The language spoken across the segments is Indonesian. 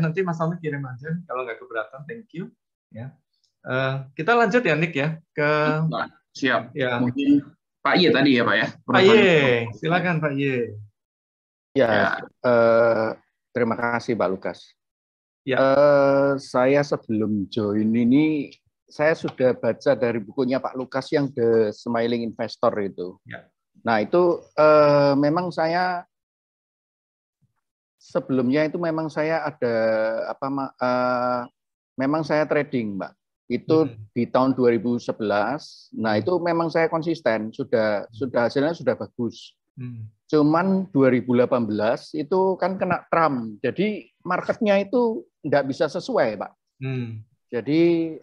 Nanti Mas Tommy kirim aja kalau nggak keberatan. Thank you. Ya. Kita lanjut ya, Nick ya ke. Siap. Ya. Mungkin Pak Ye tadi ya Pak ya. Pak Ye, silakan Pak Ye. Ya. Terima kasih Pak Lukas. Ya. Saya sebelum join ini, saya sudah baca dari bukunya Pak Lukas yang The Smiling Investor itu. Ya. Nah itu memang saya sebelumnya itu memang saya ada memang saya trading, Mbak. Itu di tahun 2011. Nah itu memang saya konsisten, sudah hasilnya sudah bagus. Cuman 2018 itu kan kena Trump, jadi marketnya itu nggak bisa sesuai, Pak. Jadi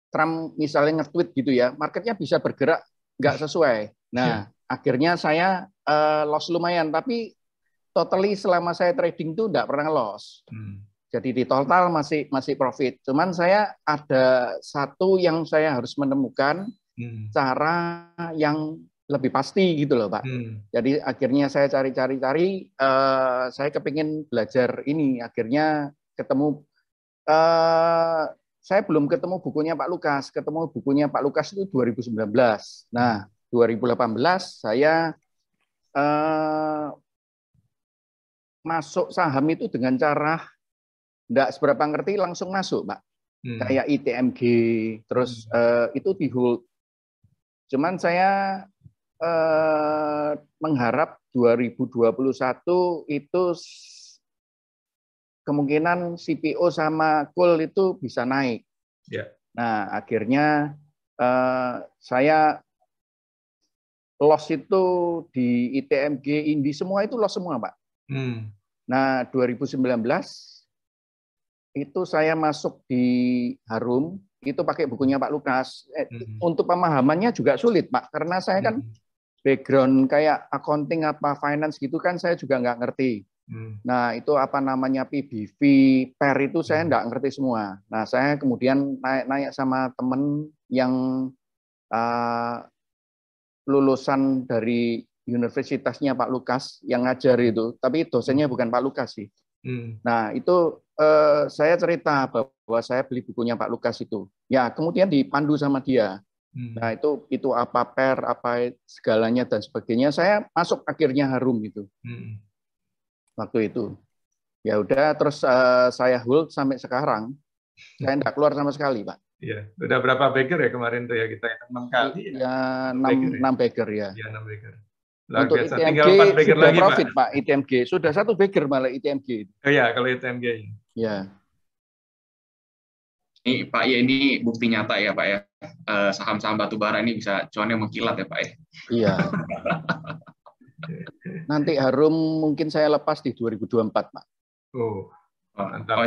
Trump misalnya nge-tweet gitu ya, marketnya bisa bergerak nggak sesuai. Nah, akhirnya saya loss lumayan, tapi totally selama saya trading itu nggak pernah loss. Jadi di total masih profit. Cuman saya ada satu yang saya harus menemukan cara yang lebih pasti gitu loh, Pak. Jadi akhirnya saya cari-cari, saya kepingin belajar ini. Akhirnya ketemu, saya belum ketemu bukunya Pak Lukas. Ketemu bukunya Pak Lukas itu 2019. Nah, 2018 saya masuk saham itu dengan cara enggak seberapa ngerti, langsung masuk, Pak. Kayak ITMG, terus itu di hold. Cuman saya mengharap 2021 itu kemungkinan CPO sama coal itu bisa naik. Nah, akhirnya saya loss itu di ITMG, Indi, semua itu loss semua, Pak. Nah, 2019 itu saya masuk di Harum, itu pakai bukunya Pak Lukas. Untuk pemahamannya juga sulit, Pak, karena saya kan background kayak accounting apa finance gitu kan saya juga nggak ngerti. Nah, itu apa namanya PBV, PER itu saya nggak ngerti semua. Nah, saya kemudian naik sama temen yang lulusan dari universitasnya Pak Lukas yang ngajar itu, tapi dosennya bukan Pak Lukas sih. Nah, itu saya cerita bahwa saya beli bukunya Pak Lukas itu. Ya, kemudian dipandu sama dia. Nah, itu apa PER, apa segalanya dan sebagainya. Saya masuk akhirnya Harum itu. Waktu itu. Ya udah, terus saya hold sampai sekarang. Saya enggak keluar sama sekali, Pak. Iya, udah berapa bagger ya kemarin tuh ya kita hitung 6 kali ya? 6 bagger ya. Iya, 6 bagger. Untuk ITMG sudah lagi, profit, Pak. ITMG sudah 1 bagger malah ITMG. Oh ya, kalau ITMG. Ya. Ini Pak ya, ini bukti nyata ya Pak ya. Saham-saham batubara ini bisa cuannya mengkilat ya Pak ya. Iya. Nanti Harum mungkin saya lepas di 2024, Pak. Oh,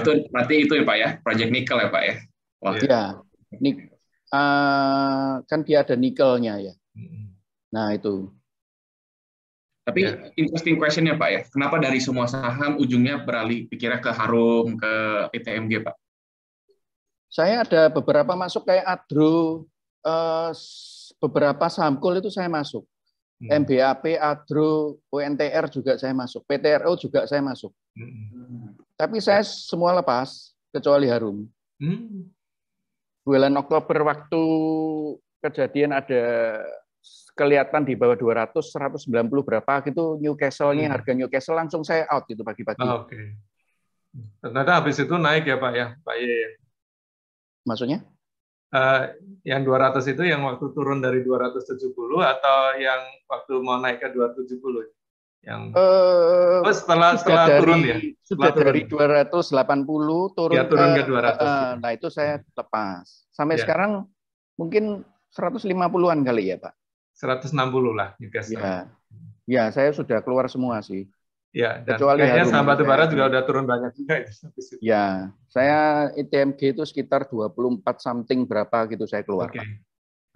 itu berarti itu ya Pak ya, Project Nickel ya Pak ya. Wah. Iya. Kan dia ada nikelnya ya. Nah itu. Tapi interesting question ya Pak ya. Kenapa dari semua saham ujungnya beralih pikirnya ke Harum, ke ITMG Pak? Saya ada beberapa masuk kayak Adro, beberapa saham coal itu saya masuk. MBAP, Adro, UNTR juga saya masuk. PTRO juga saya masuk. Tapi saya semua lepas, kecuali Harum. Bulan Oktober waktu kejadian ada kelihatan di bawah 200, 190 berapa gitu Newcastle-nya, harga Newcastle langsung saya out itu pagi-pagi. Oke. Ternyata habis itu naik ya Pak ya, Pak Ye. Maksudnya? Yang 200 itu yang waktu turun dari 270 atau yang waktu mau naik ke 270? Yang setelah turun ya? Sudah dari 280 turun, ya, turun ke 200. Nah itu saya lepas. Sampai sekarang mungkin 150-an kali ya Pak. 160 lah Newcastle. Ya, saya sudah keluar semua sih. Ya, dan kecuali kayaknya Harum, saham batubara juga udah turun banyak juga itu. Ya, saya ITMG itu sekitar 24 something berapa gitu saya keluar.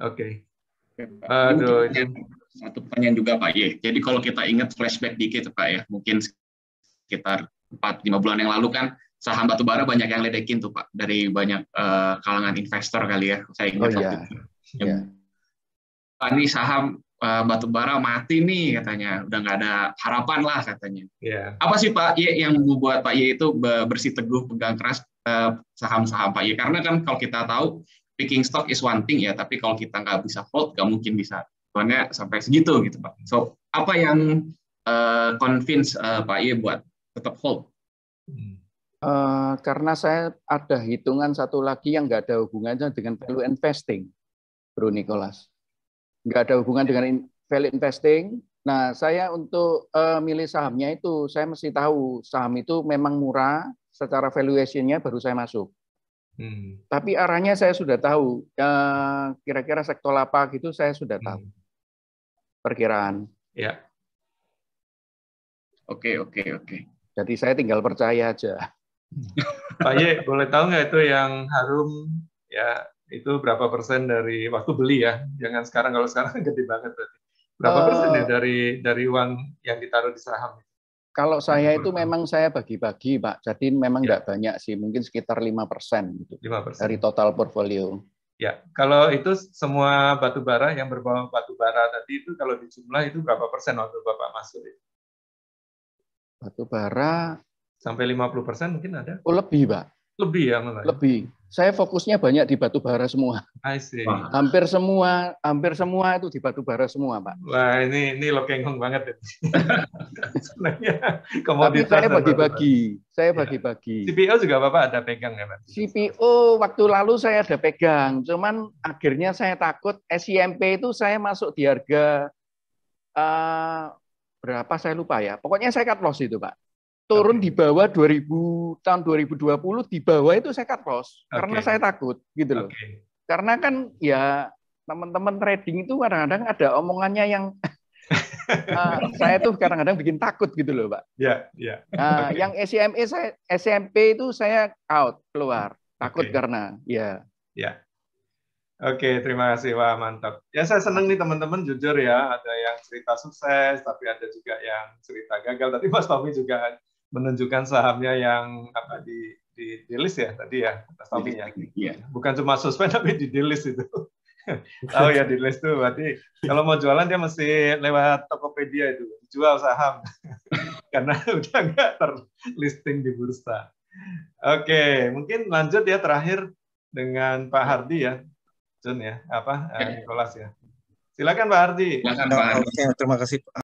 Oke. Aduh, satu pertanyaan juga Pak Ye. Jadi kalau kita ingat flashback dikit Pak ya, mungkin sekitar 4-5 bulan yang lalu kan saham batubara banyak yang ledekin tuh Pak dari banyak kalangan investor kali ya. Saya ingat waktu itu. Ini saham batu bara mati nih katanya, udah nggak ada harapan lah katanya. Yeah. Apa sih Pak Ye yang membuat Pak Ye itu bersih teguh pegang keras saham-saham Pak Ye? Karena kan kalau kita tahu picking stock is one thing ya, tapi kalau kita nggak bisa hold, nggak mungkin bisa cuannya sampai segitu gitu Pak. So apa yang convince Pak Ye buat tetap hold? Karena saya ada hitungan satu lagi yang nggak ada hubungannya dengan value investing, Bro Nicholas. Nggak ada hubungan dengan value investing. Nah, saya untuk milih sahamnya itu, saya mesti tahu saham itu memang murah, secara valuation-nya baru saya masuk. Tapi arahnya saya sudah tahu, kira-kira sektor apa gitu saya sudah tahu. Perkiraan. Ya. Oke. Jadi saya tinggal percaya aja. Pak Ye, boleh tahu nggak itu yang Harum ya itu berapa persen dari waktu beli ya? Jangan sekarang, kalau sekarang gede banget berarti. Berapa persen ya dari uang yang ditaruh di saham? Kalau saya itu memang saya bagi-bagi, Pak. Jadi memang nggak banyak sih, mungkin sekitar 5% gitu 5%. dari total portfolio. Ya, kalau itu semua batu bara yang berbau batu bara tadi itu kalau dijumlah itu berapa persen waktu Bapak masuk itu? Batu bara sampai 50% mungkin ada? Oh, lebih, Pak. Lebih ya malah. Lebih. Saya fokusnya banyak di batu bara semua. I see. Hampir semua itu di batu bara semua, Pak. Wah, ini lokengong banget. Sebenarnya komoditas. Tapi saya bagi-bagi. CPO juga Bapak ada pegang ya, Pak? CPO waktu lalu saya ada pegang, cuman akhirnya saya takut SIMP itu saya masuk di harga berapa saya lupa ya. Pokoknya saya cut loss itu, Pak. Turun di bawah tahun 2020 di bawah itu saya cut loss karena saya takut gitu loh. Karena kan ya teman-teman trading itu kadang-kadang ada omongannya yang saya tuh kadang-kadang bikin takut gitu loh, Pak. Iya. Yang SMP itu saya out keluar takut karena ya. Oke, terima kasih, wah mantap. Ya saya seneng nih teman-teman, jujur ya, ada yang cerita sukses, tapi ada juga yang cerita gagal. Tadi Mas Tommy juga menunjukkan sahamnya yang apa di list ya tadi ya, Mas Tommy ya. Bukan cuma suspend tapi di list itu. Tahu ya di list tuh, berarti kalau mau jualan dia mesti lewat Tokopedia itu, jual saham. Karena udah nggak terlisting di bursa. Oke, mungkin lanjut ya terakhir dengan Pak Hardi ya. Jun ya, Nicholas ya. Silakan Pak Hardi. Silakan Pak Hardi. Terima kasih.